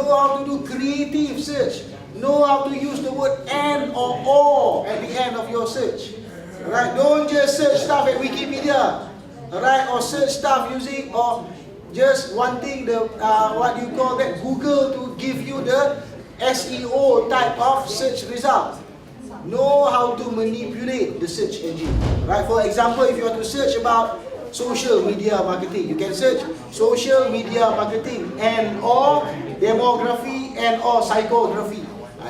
know how to do creative search, know how to use the word and or at the end of your search. Alright, don't just search stuff at Wikipedia, alright, or search stuff using or just wanting the what you call that, Google to give you the SEO type of search result. Know how to manipulate the search engine. Right? For example, if you want to search about social media marketing, you can search social media marketing and or demography and or psychography.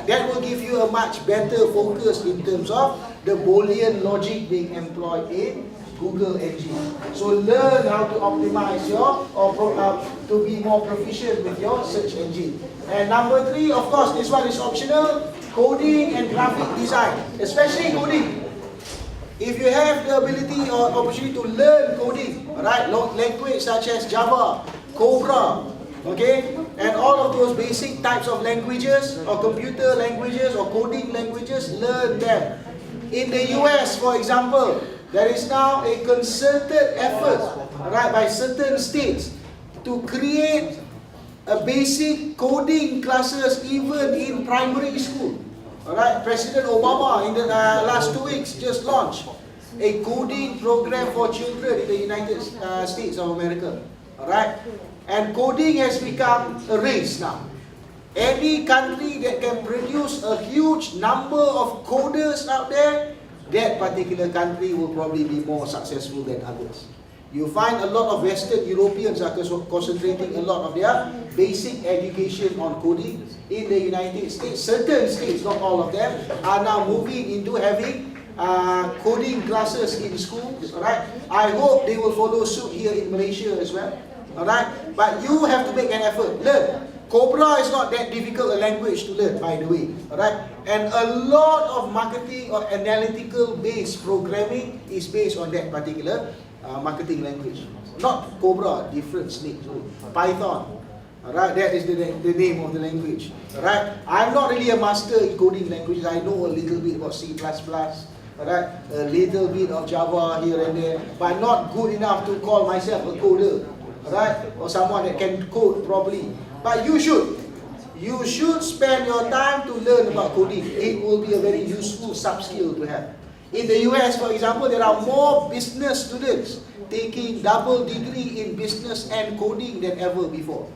That will give you a much better focus in terms of the Boolean logic being employed in Google engine. So learn how to optimize your to be more proficient with your search engine. And number 3, of course, this one is optional, coding and graphic design, especially coding. If you have the ability or opportunity to learn coding, right, language such as Java, Cobra, okay, and all of those basic types of languages or computer languages or coding languages, learn them. In the US, for example, there is now a concerted effort, right, by certain states to create a basic coding classes even in primary school. Alright, President Obama in the last 2 weeks just launched a coding program for children in the United States of America. Alright, and coding has become a race now. Any country that can produce a huge number of coders out there, that particular country will probably be more successful than others. You find a lot of Western Europeans are concentrating a lot of their basic education on coding. In the United States, certain states, not all of them, are now moving into having coding classes in schools. Alright, I hope they will follow suit here in Malaysia as well. Alright, but you have to make an effort. Learn. Cobra is not that difficult a language to learn, by the way. Alright, and a lot of marketing or analytical based programming is based on that particular marketing language. Not Cobra, different snake. Python. Alright, that is the name of the language. Alright, I'm not really a master in coding languages. I know a little bit about C++. Alright, a little bit of Java here and there, but not good enough to call myself a coder. Alright, or someone that can code properly. But you should spend your time to learn about coding. It will be a very useful sub-skill to have. In the US, for example, there are more business students taking double degree in business and coding than ever before.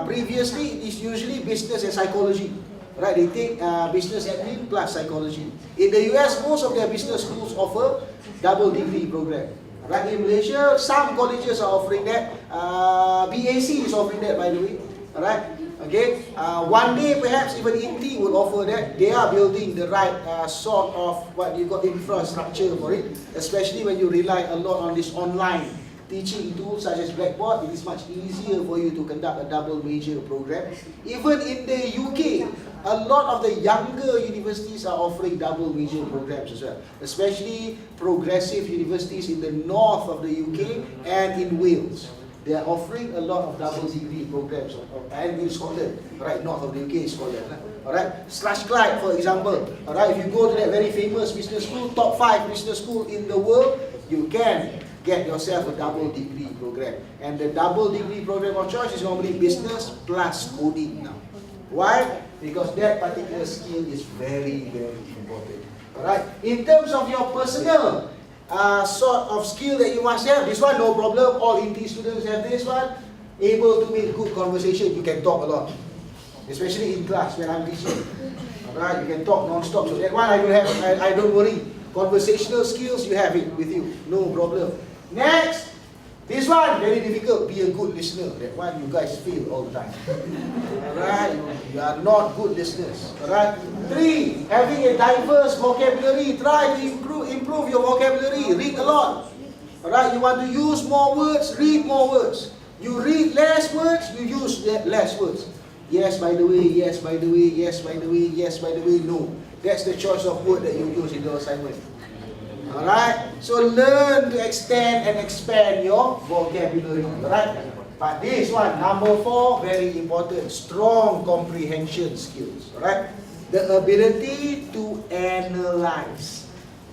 Previously, it is usually business and psychology. Right? They take business admin plus psychology. In the US, most of their business schools offer double degree program. Right, in Malaysia, some colleges are offering that. BAC is offering that, by the way. Alright, okay. One day, perhaps even Inti will offer that. They are building the right sort of what you got infrastructure for it. Especially when you rely a lot on this online teaching tools such as Blackboard. It is much easier for you to conduct a double major program. Even in the UK, a lot of the younger universities are offering double major programs as well, especially progressive universities in the north of the UK and in Wales. They are offering a lot of double degree programs, and in Scotland, right, north of the UK is Scotland. Alright, Strathclyde, for example. Alright, if you go to that very famous business school, top 5 business school in the world, you can get yourself a double degree program. And the double degree program of choice is normally business plus coding now. Why? Because that particular skill is very, very important. Alright? In terms of your personal sort of skill that you must have, this one no problem. All Inti students have this one. Able to make good conversation. You can talk a lot. Especially in class when I'm teaching. Alright? You can talk non-stop. So that one I don't have, I don't worry. Conversational skills, you have it with you. No problem. Next. This one, very difficult. Be a good listener. That one you guys fail all the time. Alright? You are not good listeners. Alright? 3, having a diverse vocabulary. Try to improve your vocabulary. Read a lot. Alright? You want to use more words, read more words. You read less words, you use less words. Yes, by the way, yes, by the way, yes, by the way, yes, by the way, no. That's the choice of word that you use in the assignment. Alright, so learn to extend and expand your vocabulary. Alright, but this one, number 4, very important, strong comprehension skills. Alright, the ability to analyze.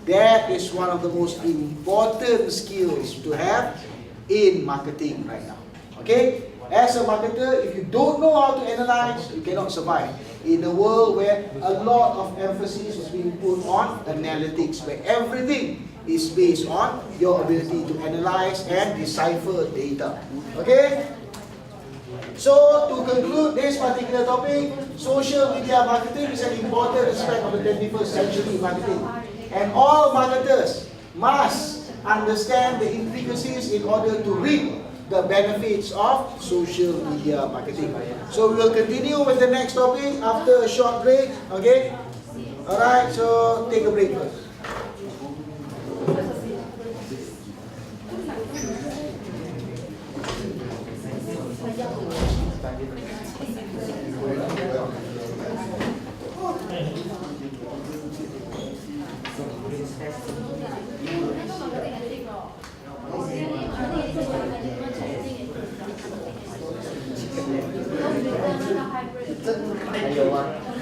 That is one of the most important skills to have in marketing right now. Okay, As a marketer, if you don't know how to analyze, you cannot survive. In a world where a lot of emphasis is being put on analytics, where everything is based on your ability to analyze and decipher data. Okay? So, to conclude this particular topic, social media marketing is an important aspect of the 21st century marketing. And all marketers must understand the intricacies in order to reap the benefits of social media marketing. So, we will continue with the next topic after a short break. Okay? Alright, so take a break first.有啊，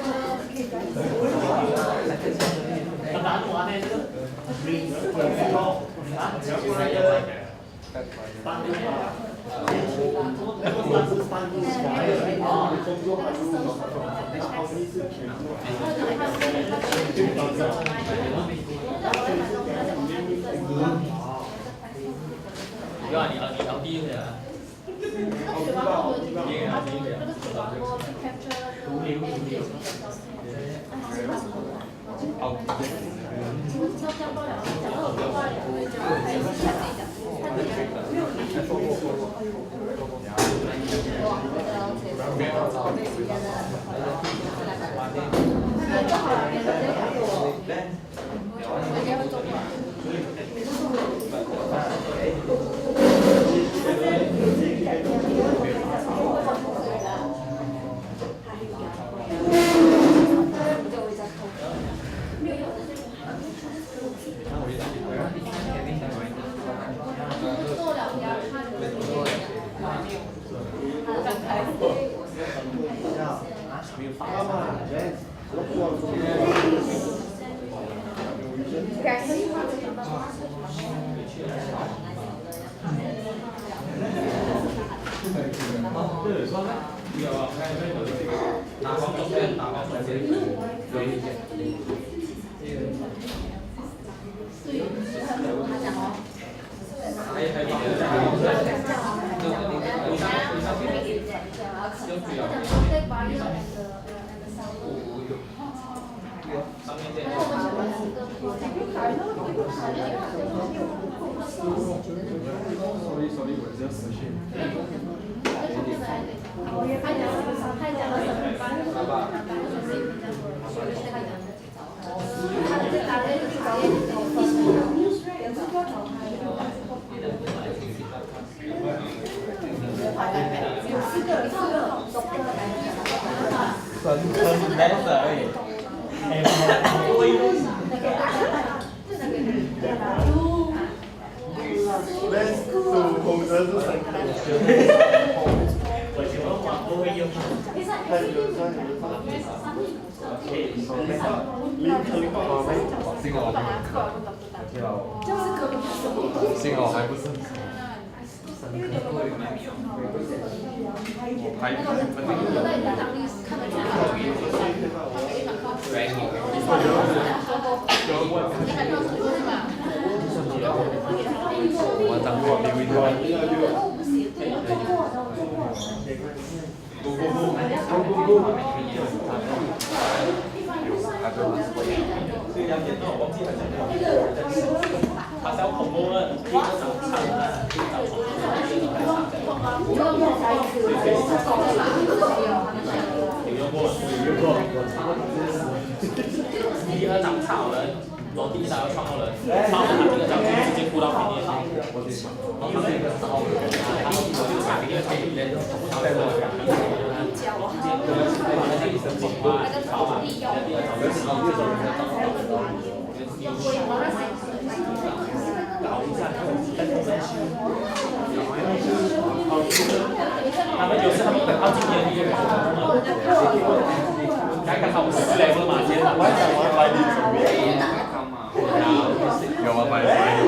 買。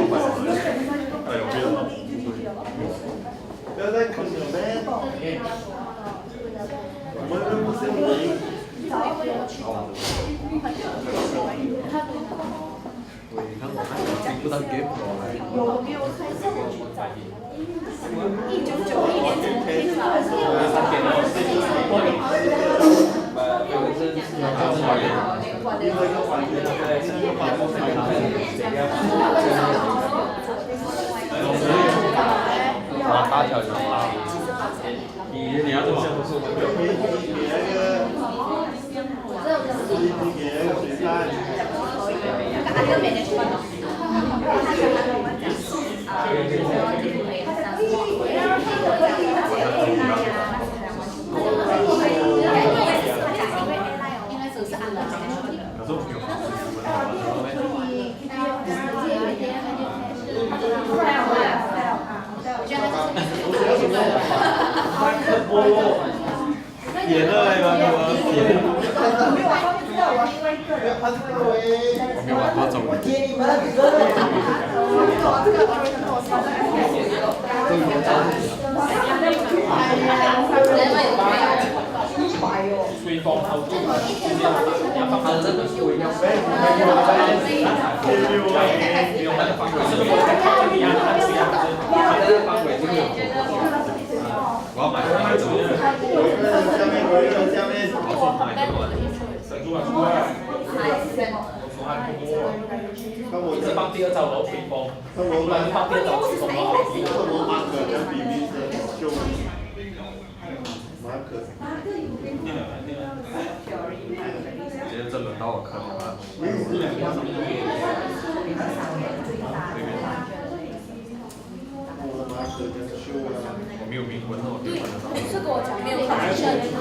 不当 game 有没有开始1991年成立的。大条就好。你要怎么？别的那个我没有玩过中文。吹风好重，要放它这个水要飞，不用那个方位，是不是我在看这里啊？它这样子，它这个方位这个有我要买这个。下面，我说买这个。神猪啊，猪啊！我是放第二招楼吹风，不然放第二招吹风咯。马可跟比利时就马可。今天真轮到我看了。我没有冥婚哦，对，这个我讲没有看见。我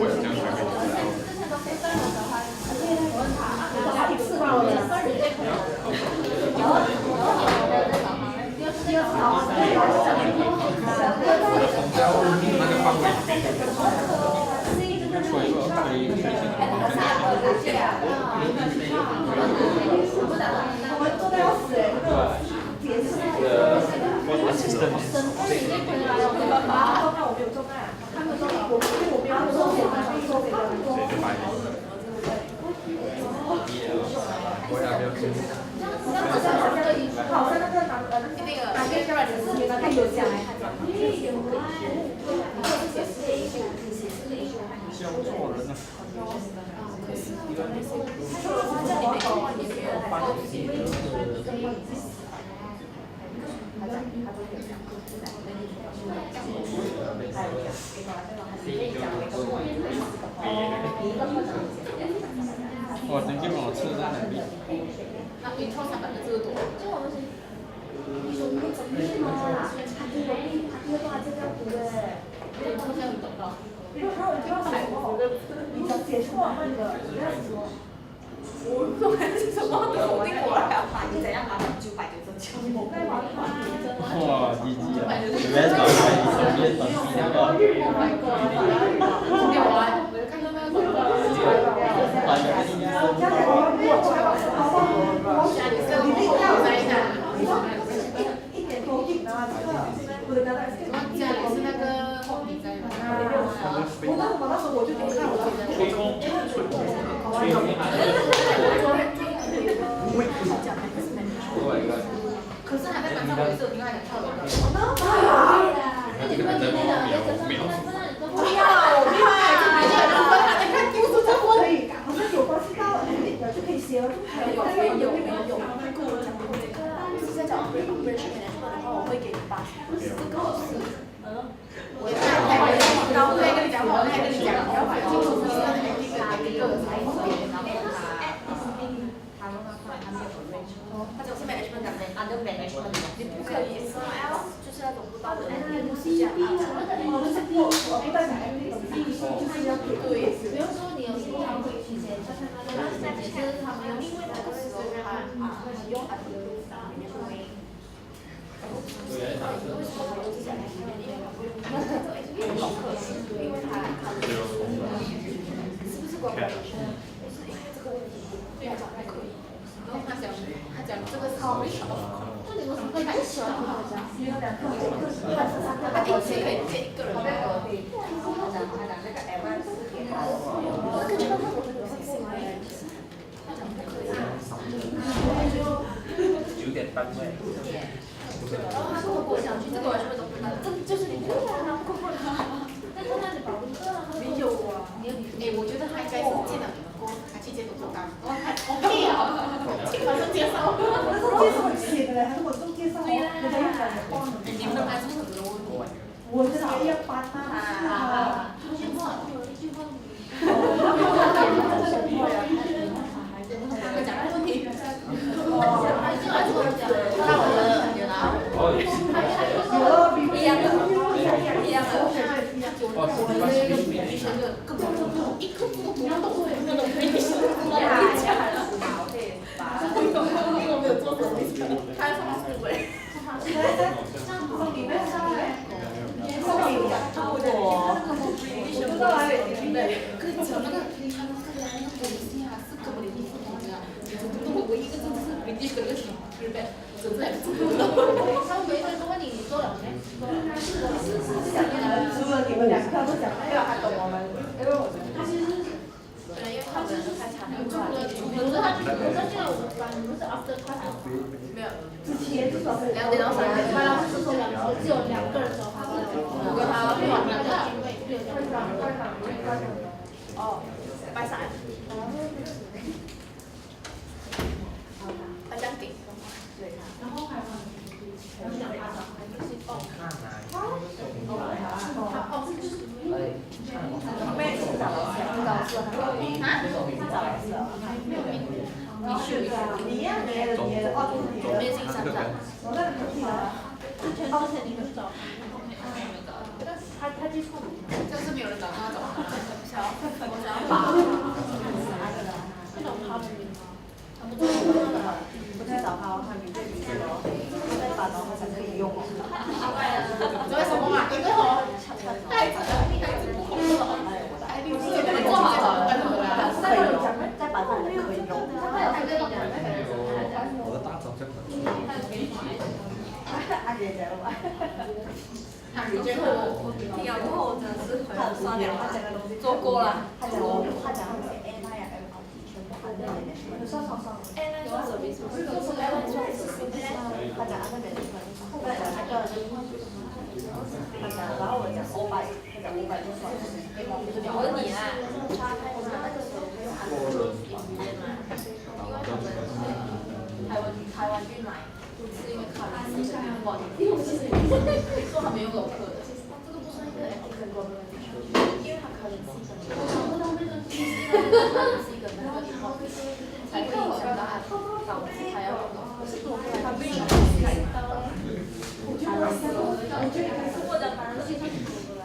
也这样学。那个方位，说一个可以推行的方式。我要不要去？教错人了。哇，真给我吃在哪里？那你通常这个多？哇，鸡鸡啊！随便找一个，随便找一个。有啊，我就看到那个广告。家里是那个红米在吗？吹风，吹风。可是还在班上，我也是有另外一个跳楼的。这个还在瞄。不要，他在看故事，这不可以。好像有关系到就可以写了，有。就是在讲 operation management 的话，我会给你8分。这个是，我再跟你讲，不要把记住是一个才分别，然后他就是 management 的 under management 的，你不可以说就是那种不到的，就是这样啊。对，比如说你有时候就是他们因为那个时候他用阿德鲁萨里面就没。为什么他有这些？老客是因为他是不是广告？是因为这个问题，对他讲还可以。然后他讲这个超没少。那你为什么会很喜欢他讲？因为两个，他一次可以见一个人。他讲那个 M 我感觉到他我很有信心哎。他讲不可以。9点半位。然后他说我想去，这个完全都不能，这就是你对啊，他不过他。但是那里保护没有啊，我觉得他应该是见了你们过，还去见董事长。我屁啊！马上介绍。介绍写的嘞，还是我都介绍？对呀。你们还是很多问题。我这边要帮他。一句话，一句话。讲的问题。那我的有拿。一样的。我们这个女生的根本就一刻都不要动，那种没事。因为我没有做过，他说他是鬼。里面上来。我不知道啊，可是讲那个他们是来那个东西啊，是根本就不同的。我唯一一个真的是比第一个那个日本，真的做不到。他们每个人都问你做了没？除了你们两个都讲，没有他懂我们，因为我他其实因为他们太长了，可是他现在我们班不是 after class 没有，之前至少是2点到3点，班老师说只有2个人走，他我跟他对2个哦，拜3。他这样顶。然后还有讲他的，就是哦，妹是找老师，你选的，你呀，你的哦，你的，没进3站，我那个可以啊，之前你们找他记错了，就是没有人找他找他，我想要把那种他的名吗？他不知道。不太找他，他名字哦，他在把然后才可以用哦。你为什么嘛？因为我太子不红了，哎，你做好了，再有讲，再把它可以用。我的大招在哪？阿姐在玩。最后我听了之后真的是很酸凉，做过了。他讲他们是 A 那呀 MKT 全部含在里面。哎，那个手臂是不是？他讲那边他讲那个，他讲，然后我讲500，他讲500就算了。我问你啊，我们那个时候有韩国演员嘛？因为他们台湾运来，是因为考虑是一个运货，说他没有老客的。这个不算一个 ethical problem， 因为他考虑是一个，是一个那个运货，才会影响到他导致他要他不应该我觉得我讲反正是他过来。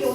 我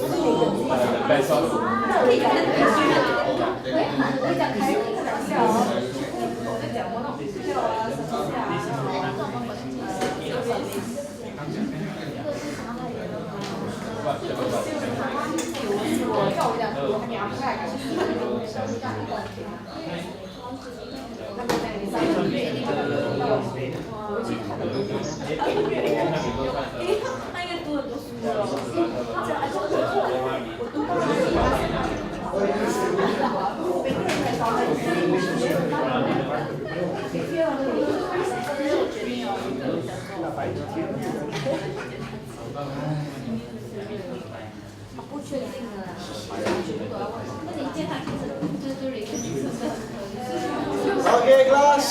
Okay, class.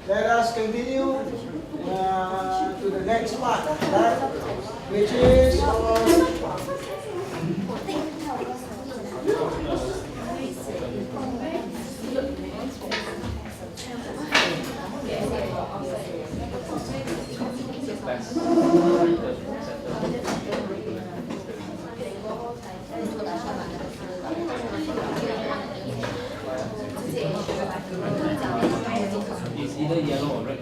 Let us continue to the next part, right? Which is It's either yellow or red.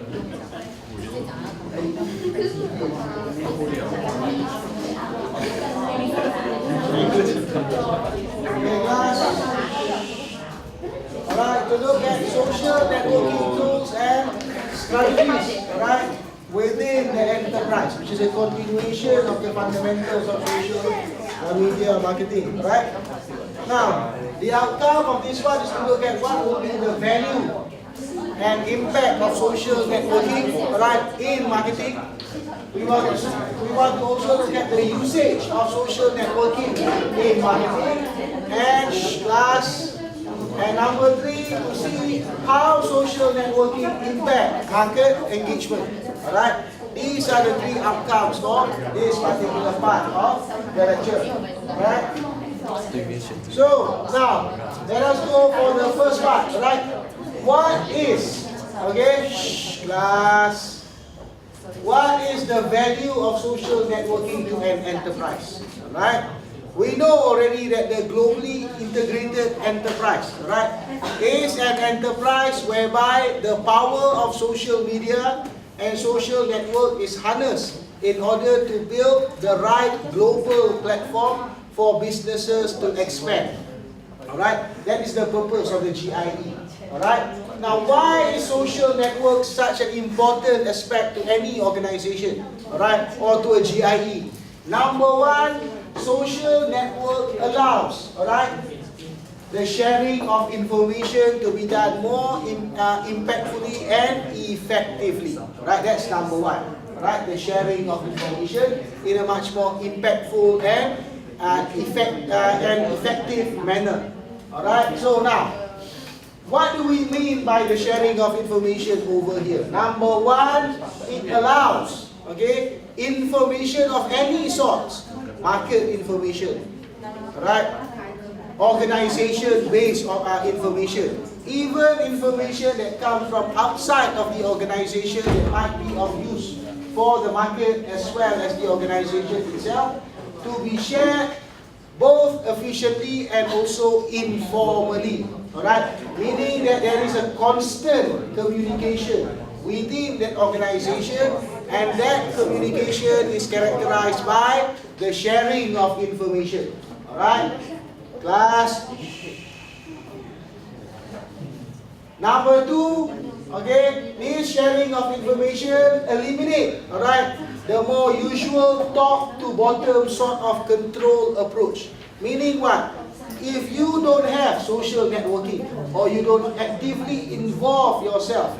Alright, to look at social networking tools and strategies, alright, within the enterprise, which is a continuation of the fundamentals of social media marketing, alright? Now, the outcome of this one is to look at what will be the value and impact of social networking, alright, in marketing. We want to also look at the usage of social networking in marketing. And last, and number 3, to see how social networking impact market engagement. Alright, these are the 3 outcomes for this particular part of the lecture. Alright. So now let us go for the first part. Alright, what is, okay, class, what is the value of social networking to an enterprise? Alright, we know already that the globally integrated enterprise, right, is an enterprise whereby the power of social media and social network is harnessed in order to build the right global platform for businesses to expand. Alright, that is the purpose of the GIE. Alright, now why is social network such an important aspect to any organization, alright, or to a GIE? Number 1, social network allows, alright, the sharing of information to be done more impactfully and effectively. Right, that's number 1. Right, the sharing of information in a much more impactful and effective manner. Alright, so now, what do we mean by the sharing of information over here? Number 1, it allows, okay, information of any sort, market information, right, organization-based information, even information that comes from outside of the organization that might be of use for the market as well as the organization itself, to be shared both efficiently and also informally. Alright, meaning that there is a constant communication within that organization, and that communication is characterized by the sharing of information. Alright, class. Number 2, okay, this sharing of information eliminate, alright, the more usual top to bottom sort of control approach. Meaning what? If you don't have social networking, or you don't actively involve yourself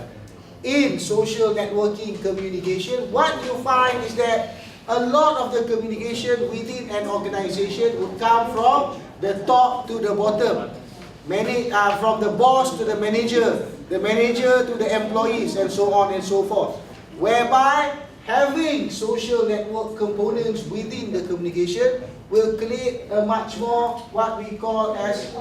in social networking communication, what you find is that a lot of the communication within an organization would come from the top to the bottom. From the boss to the manager to the employees, and so on and so forth. Whereby having social network components within the communication will create a much more what we call as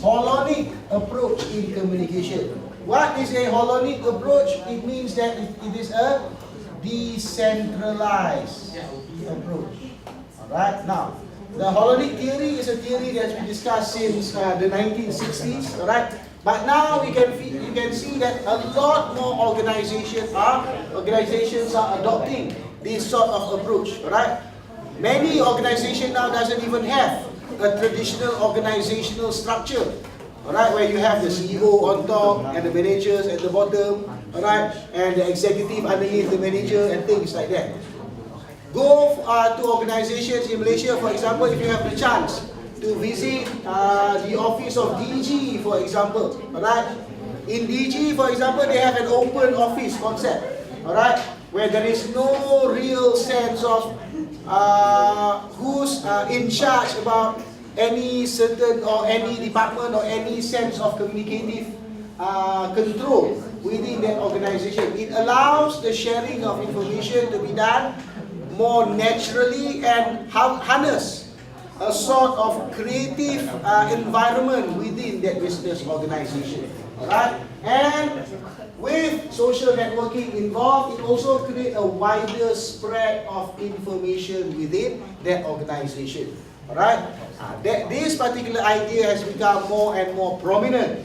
holonic approach in communication. What is a holonic approach? It means that it is a decentralized approach. Alright, now, the holonic theory is a theory that's been discussed since the 1960s, alright? But now you can see that a lot more organizations are adopting this sort of approach, alright? Many organizations now doesn't even have a traditional organizational structure, alright, where you have the CEO on top and the managers at the bottom, alright, and the executive underneath the manager and things like that. Go to organizations in Malaysia, for example, if you have the chance to visit the office of DG, for example, alright. In DG, for example, they have an open office concept, alright, where there is no real sense of who's in charge about any certain or any department or any sense of communicative control within that organization. It allows the sharing of information to be done more naturally and harness a sort of creative environment within that business organization. Alright? And with social networking involved, it also creates a wider spread of information within that organization. Alright? This particular idea has become more and more prominent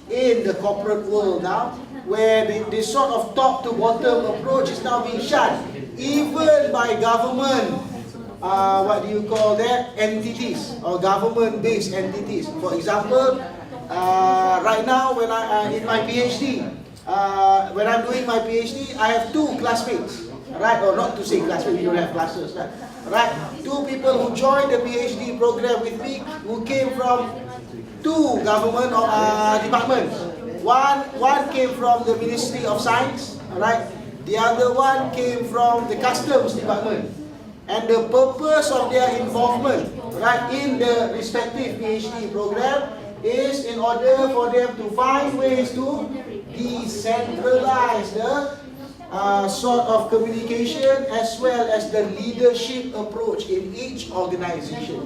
in the corporate world now, where this sort of top to bottom approach is now being shunned, even by government, what do you call that, entities, or government-based entities. For example, right now when in my PhD, when I'm doing my PhD, I have two classmates, right? Or not to say classmates, we don't have classes, right? Two people who joined the PhD program with me, who came from two government departments. One came from the Ministry of Science, right? The other one came from the Customs Department. And the purpose of their involvement, right, in the respective PhD program is in order for them to find ways to decentralize the sort of communication as well as the leadership approach in each organization.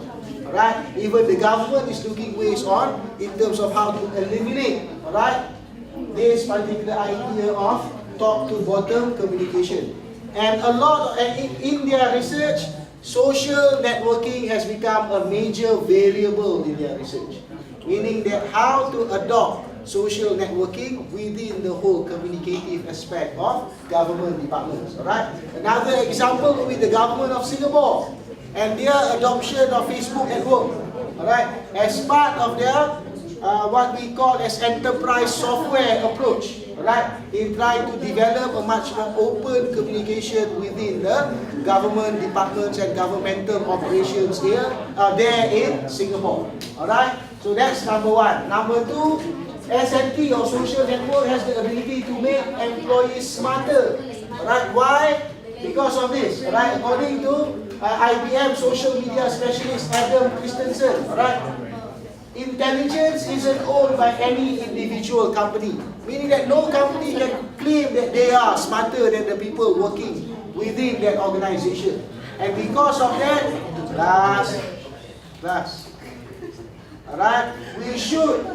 Right? Even the government is looking ways on in terms of how to eliminate, right, this particular idea of top to bottom communication. And a lot in their research, social networking has become a major variable in their research, meaning that how to adopt social networking within the whole communicative aspect of government departments. Alright? Another example will be the government of Singapore and their adoption of Facebook at work. Alright? As part of their what we call as enterprise software approach. Right, in trying to develop a much more open communication within the government departments and governmental operations here, there in Singapore. Alright, so that's number one. Number two, SNT or social network has the ability to make employees smarter. Alright, why? Because of this. Alright, according to IBM social media specialist Adam Christensen. Alright. Intelligence isn't owned by any individual company, meaning that no company can claim that they are smarter than the people working within that organization. And because of that, alright, we should,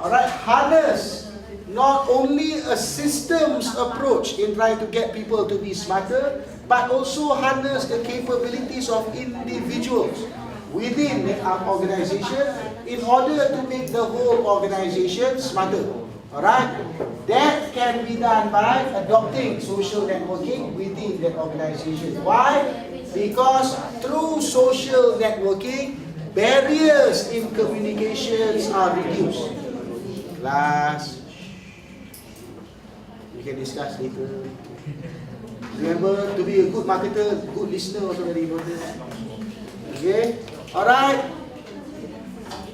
alright, harness not only a systems approach in trying to get people to be smarter, but also harness the capabilities of individuals within the organization in order to make the whole organization smarter. Alright? That can be done by adopting social networking within that organization. Why? Because through social networking, barriers in communications are reduced. Class, we can discuss later. Remember, to be a good marketer, good listener also very important. Okay? Alright?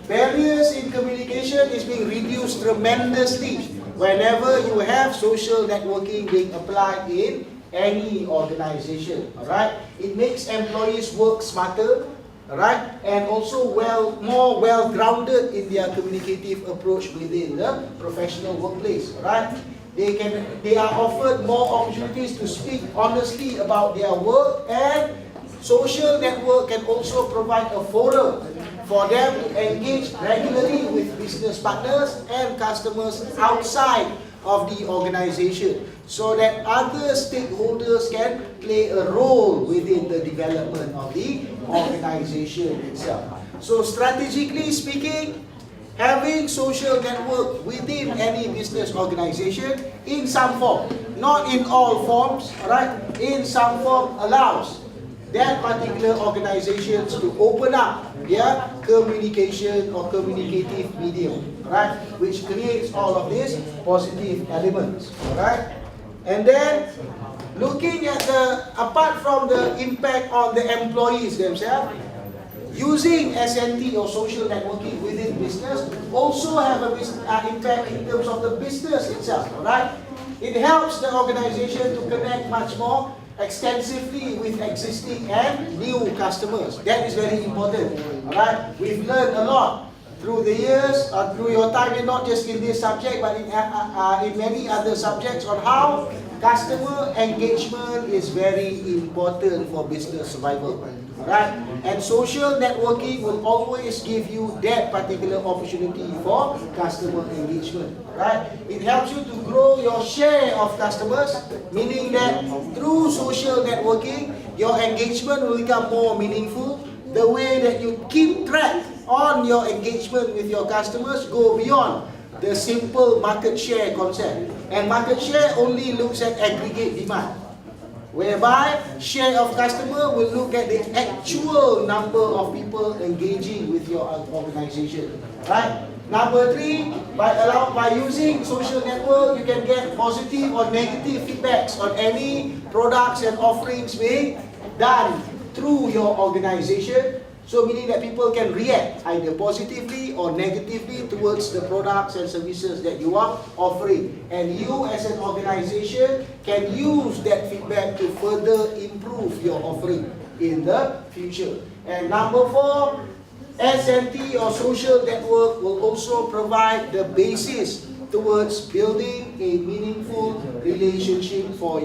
Barriers in communication is being reduced tremendously whenever you have social networking being applied in any organization. Alright? It makes employees work smarter, alright? And also more well-grounded in their communicative approach within the professional workplace. Alright? They are offered more opportunities to speak honestly about their work, and social network can also provide a forum for them to engage regularly with business partners and customers outside of the organization so that other stakeholders can play a role within the development of the organization itself. So strategically speaking, having social network within any business organization in some form, not in all forms, right? In some form allows that particular organizations to open up their communication or communicative medium, right? Which creates all of these positive elements, right? And then looking at apart from the impact on the employees themselves, using SNT or social networking within business also have a impact in terms of the business itself, right? It helps the organization to connect much more extensively with existing and new customers. That is very important, right? We've learned a lot through the years, through your time, and not just in this subject, but in many other subjects on how customer engagement is very important for business survival, right? And social networking will always give you that particular opportunity for customer engagement, right? It helps you to grow your share of customers, meaning that through social networking, your engagement will become more meaningful. The way that you keep track on your engagement with your customers go beyond the simple market share concept. And market share only looks at aggregate demand, whereby share of customer will look at the actual number of people engaging with your organization, right? Number 3, by using social network, you can get positive or negative feedbacks on any products and offerings being done through your organization. So meaning that people can react either positively or negatively towards the products and services that you are offering. And you as an organization can use that feedback to further improve your offering in the future. And number 4, SNT or social network will also provide the basis towards building a meaningful relationship for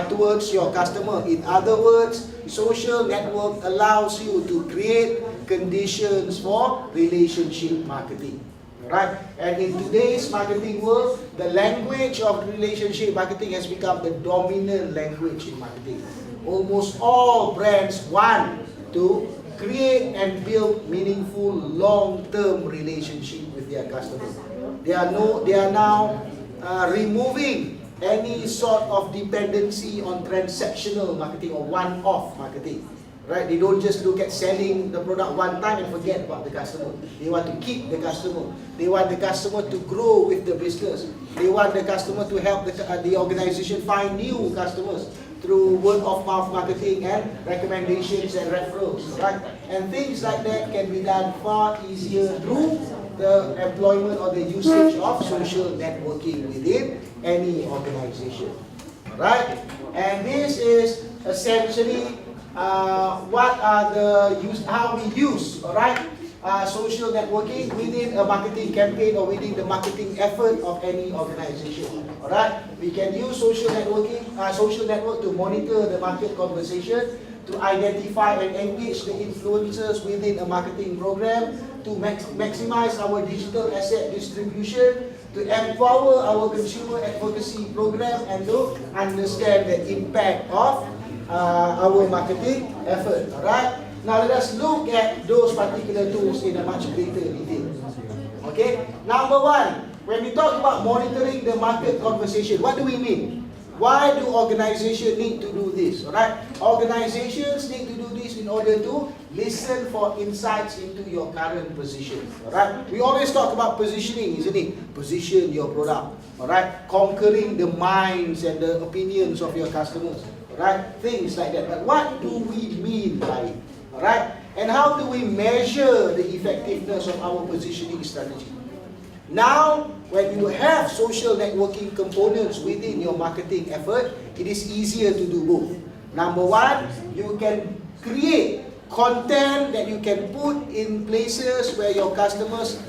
towards your customer. In other words, social network allows you to create conditions for relationship marketing, right? And in today's marketing world, the language of relationship marketing has become the dominant language in marketing. Almost all brands want to create and build meaningful long-term relationship with their customers. They are now removing any sort of dependency on transactional marketing or one-off marketing, right? They don't just look at selling the product one time and forget about the customer. They want to keep the customer. They want the customer to grow with the business. They want the customer to help the organization find new customers through word-of-mouth marketing and recommendations and referrals, right? And things like that can be done far easier through the employment or the usage of social networking within any organization, right? And this is essentially what are how we use, right? Social networking within a marketing campaign or within the marketing effort of any organization. Alright, we can use social network to monitor the market conversation, to identify and engage the influencers within a marketing program, to maximize our digital asset distribution, to empower our consumer advocacy program, and to understand the impact of our marketing effort. Alright, now let us look at those particular tools in a much greater detail. Okay, number 1, when we talk about monitoring the market conversation, what do we mean? Why do organizations need to do this? Alright, organizations need to do this in order to listen for insights into your current position. Alright, we always talk about positioning, isn't it? Position your product. Alright, conquering the minds and the opinions of your customers. Alright, things like that. But what do we mean by it? Alright, and how do we measure the effectiveness of our positioning strategy? Now, when you have social networking components within your marketing effort, it is easier to do both. Number 1, you can create content that you can put in places where your customers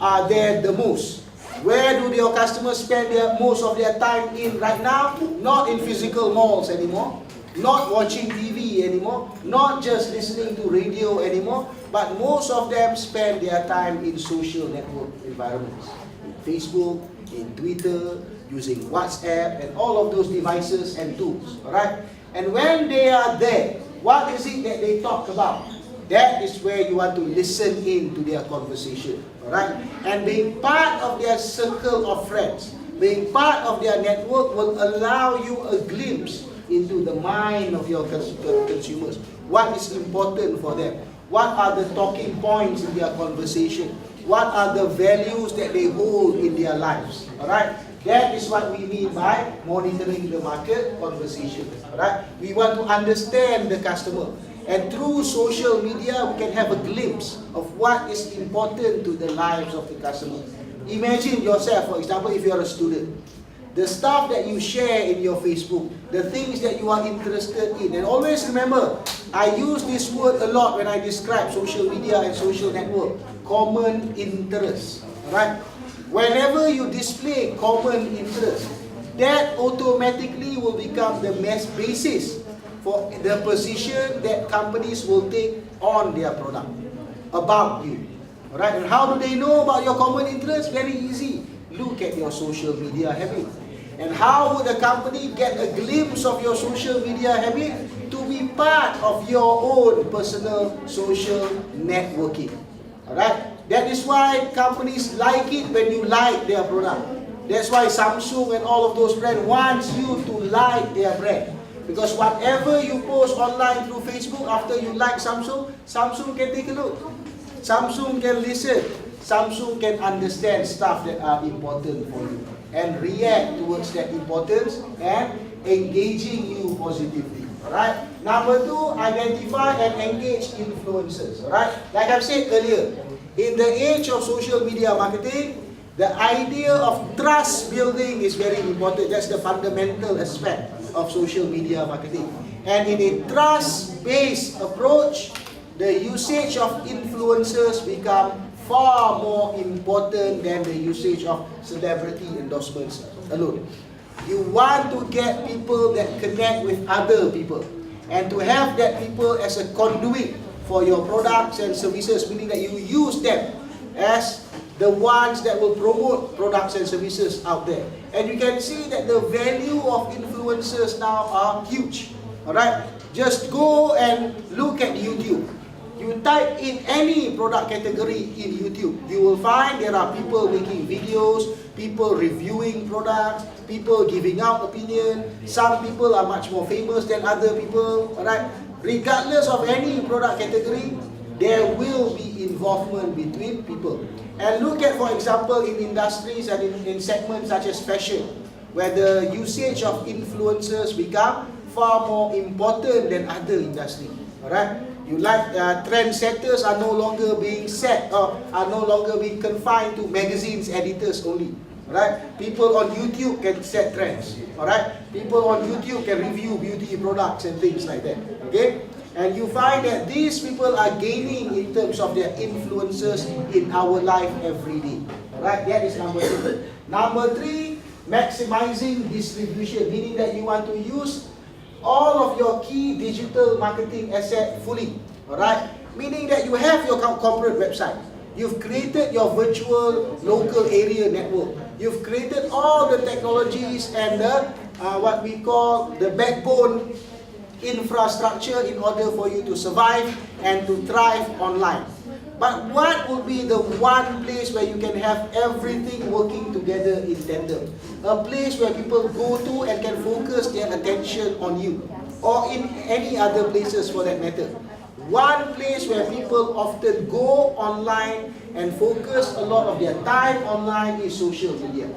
are there the most. Where do your customers spend most of their time in right now? Not in physical malls anymore, not watching TV anymore, not just listening to radio anymore, but most of them spend their time in social network environments. In Facebook, in Twitter, using WhatsApp and all of those devices and tools. Alright? And when they are there, what is it that they talk about? That is where you want to listen in to their conversation. Alright? And being part of their circle of friends, being part of their network will allow you a glimpse into the mind of your consumers. What is important for them? What are the talking points in their conversation? What are the values that they hold in their lives? Alright? That is what we mean by monitoring the market conversation. Alright? We want to understand the customer. And through social media, we can have a glimpse of what is important to the lives of the customer. Imagine yourself, for example, if you're a student. The stuff that you share in your Facebook, the things that you are interested in. And always remember, I use this word a lot when I describe social media and social network. Common interest. Right? Whenever you display common interest, that automatically will become the basis for the position that companies will take on their product, about you. Alright, and how do they know about your common interest? Very easy. Look at your social media habit. And how would a company get a glimpse of your social media habit? To be part of your own personal social networking. Alright, that is why companies like it when you like their product. That's why Samsung and all of those brands wants you to like their brand. Because whatever you post online through Facebook, after you like Samsung, Samsung can take a look. Samsung can listen. Samsung can understand stuff that are important for you and react towards that importance and engaging you positively. Alright? Number 2, identify and engage influencers. Alright? Like I've said earlier, in the age of social media marketing, the idea of trust building is very important. That's the fundamental aspect of social media marketing. And in a trust-based approach, the usage of influencers become far more important than the usage of celebrity endorsements alone. You want to get people that connect with other people and to have that people as a conduit for your products and services, meaning that you use them as the ones that will promote products and services out there. And you can see that the value of influencers now are huge. Alright? Just go and look at YouTube. You type in any product category in YouTube, you will find there are people making videos, people reviewing products, people giving out opinion. Some people are much more famous than other people. Alright? Regardless of any product category, there will be involvement between people. And look at, for example, in industries and in segments such as fashion, where the usage of influencers become far more important than other industries. Alright? You like trendsetters are no longer being set or are no longer being confined to magazines editors only. Right? People on YouTube can set trends. Alright? People on YouTube can review beauty products and things like that. Okay? And you find that these people are gaining in terms of their influences in our life every day. Right? That is number 2. Number 3, maximizing distribution, meaning that you want to use all of your key digital marketing asset fully. Alright? Meaning that you have your corporate website. You've created your virtual local area network. You've created all the technologies and the what we call the backbone infrastructure in order for you to survive and to thrive online. But what would be the one place where you can have everything working together in tandem? A place where people go to and can focus their attention on you, or in any other places for that matter. One place where people often go online and focus a lot of their time online is social media.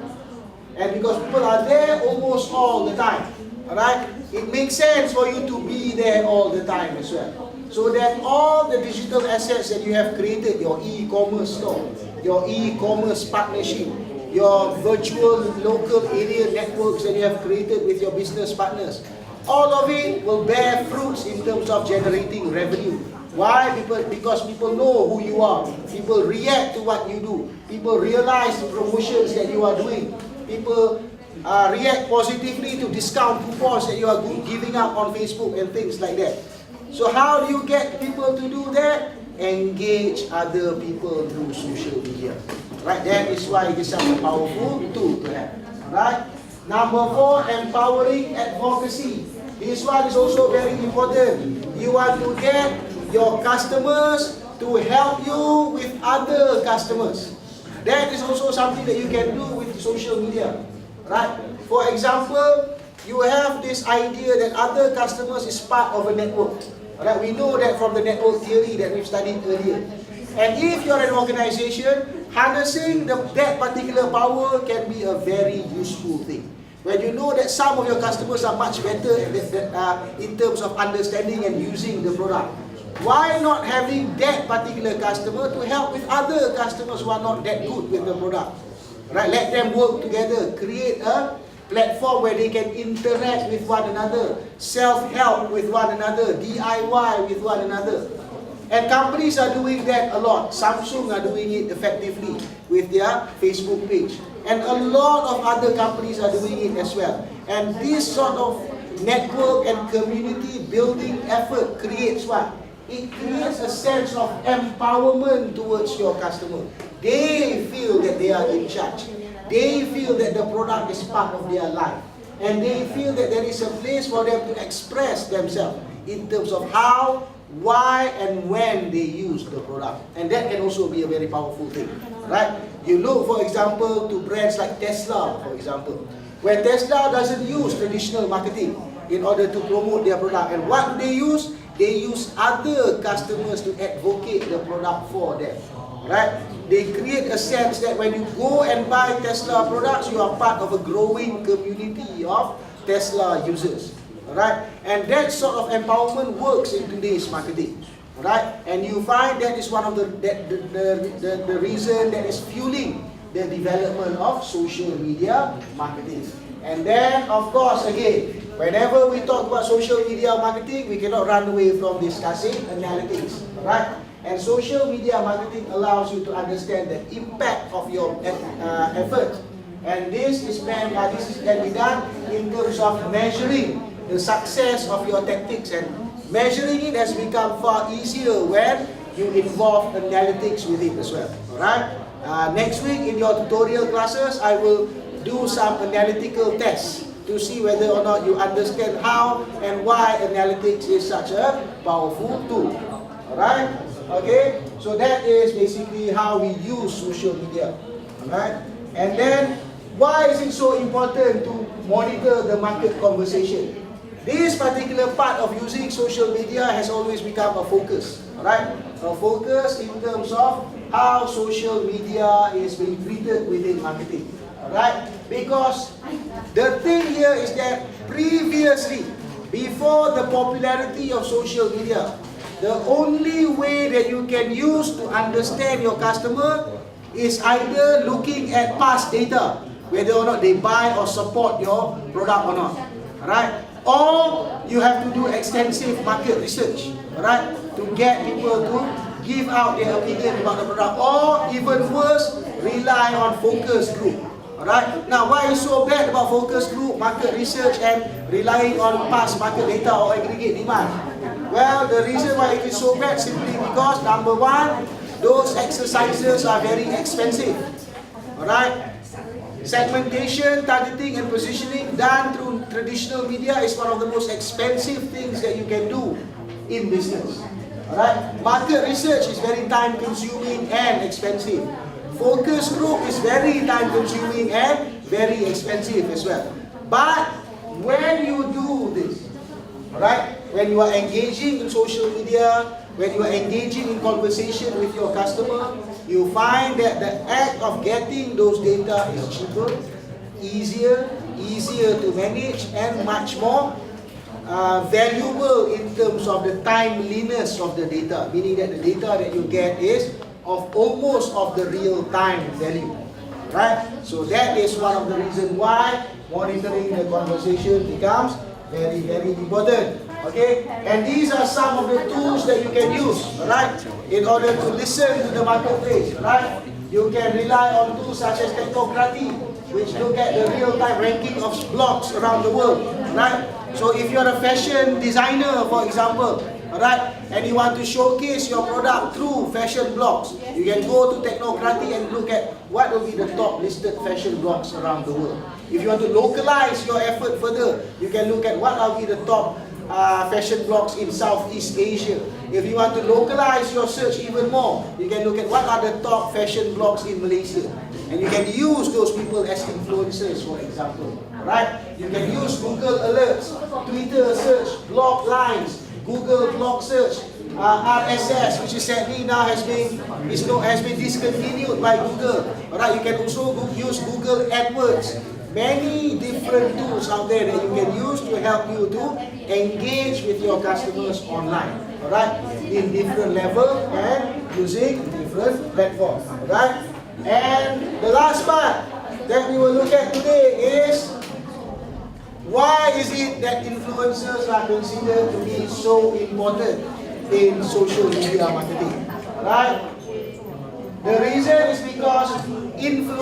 And because people are there almost all the time, alright, it makes sense for you to be there all the time as well. So that all the digital assets that you have created, your e-commerce store, your e-commerce partnership, your virtual local area networks that you have created with your business partners, all of it will bear fruits in terms of generating revenue. Why? Because people know who you are. People react to what you do. People realize the promotions that you are doing. People react positively to discount coupons that you are giving out on Facebook and things like that. So how do you get people to do that? Engage other people through social media. Right? That is why it is such a powerful tool to have. Right? Number 4, empowering advocacy. This one is also very important. You want to get your customers to help you with other customers. That is also something that you can do with social media, right? For example, you have this idea that other customers is part of a network. Right? We know that from the network theory that we've studied earlier. And if you're an organization, harnessing that particular power can be a very useful thing. When you know that some of your customers are much better in terms of understanding and using the product, why not having that particular customer to help with other customers who are not that good with the product? Right? Let them work together, create a platform where they can interact with one another, self-help with one another, DIY with one another. And companies are doing that a lot. Samsung are doing it effectively with their Facebook page. And a lot of other companies are doing it as well. And this sort of network and community building effort creates what? It creates a sense of empowerment towards your customer. They feel that they are in charge. They feel that the product is part of their life. And they feel that there is a place for them to express themselves in terms of how, why, and when they use the product. And that can also be a very powerful thing, right? You look, for example, to brands like Tesla, for example. When Tesla doesn't use traditional marketing in order to promote their product, and what do they use? They use other customers to advocate the product for them, right? They create a sense that when you go and buy Tesla products, you are part of a growing community of Tesla users. Right? And that sort of empowerment works in today's marketing. Right? And you find that is one of the reason that is fueling the development of social media marketing. And then, of course, again, whenever we talk about social media marketing, we cannot run away from discussing analytics. Right? And social media marketing allows you to understand the impact of your effort. And this can be done in terms of measuring the success of your tactics, and measuring it has become far easier when you involve analytics with it as well. Alright? Next week in your tutorial classes, I will do some analytical tests to see whether or not you understand how and why analytics is such a powerful tool. Alright? Okay? So that is basically how we use social media. Alright? And then, why is it so important to monitor the market conversation? This particular part of using social media has always become a focus, right? A focus in terms of how social media is being treated within marketing, right? Because the thing here is that previously, before the popularity of social media, the only way that you can use to understand your customer is either looking at past data, whether or not they buy or support your product or not, right? Or you have to do extensive market research, right, to get people to give out their opinion about the product, or even worse, rely on focus group. Alright? Now, why is so bad about focus group, market research, and relying on past market data or aggregate demand? Well, the reason why it is so bad simply because, number one, those exercises are very expensive. Alright? Segmentation, targeting, and positioning done through traditional media is one of the most expensive things that you can do in business. Alright? Market research is very time-consuming and expensive. Focus group is very time-consuming and very expensive as well. But when you do this, alright, when you are engaging in social media, when you are engaging in conversation with your customer, you find that the act of getting those data is cheaper, easier to manage, and much more valuable in terms of the timeliness of the data, meaning that the data that you get is of almost of the real-time value. Right? So that is one of the reasons why monitoring the conversation becomes very, very important. Okay? And these are some of the tools that you can use, right, in order to listen to the marketplace, right? You can rely on tools such as Technocracy, which look at the real-time ranking of blogs around the world, right? So if you're a fashion designer, for example, alright, and you want to showcase your product through fashion blogs, you can go to Technocratic and look at what will be the top listed fashion blogs around the world. If you want to localize your effort further, you can look at what will be the top fashion blogs in Southeast Asia. If you want to localize your search even more, you can look at what are the top fashion blogs in Malaysia. And you can use those people as influencers, for example. Right? You can use Google Alerts, Twitter search, blog lines, Google blog search, RSS, which is sadly now has been discontinued by Google. Alright, you can also use Google AdWords. Many different tools out there that you can use to help you to engage with your customers online. Alright, in different level and using different platforms. Alright, and the last part that we will look at today is why is it that influencers are considered to be so important in social media marketing? Alright, the reason is because influencers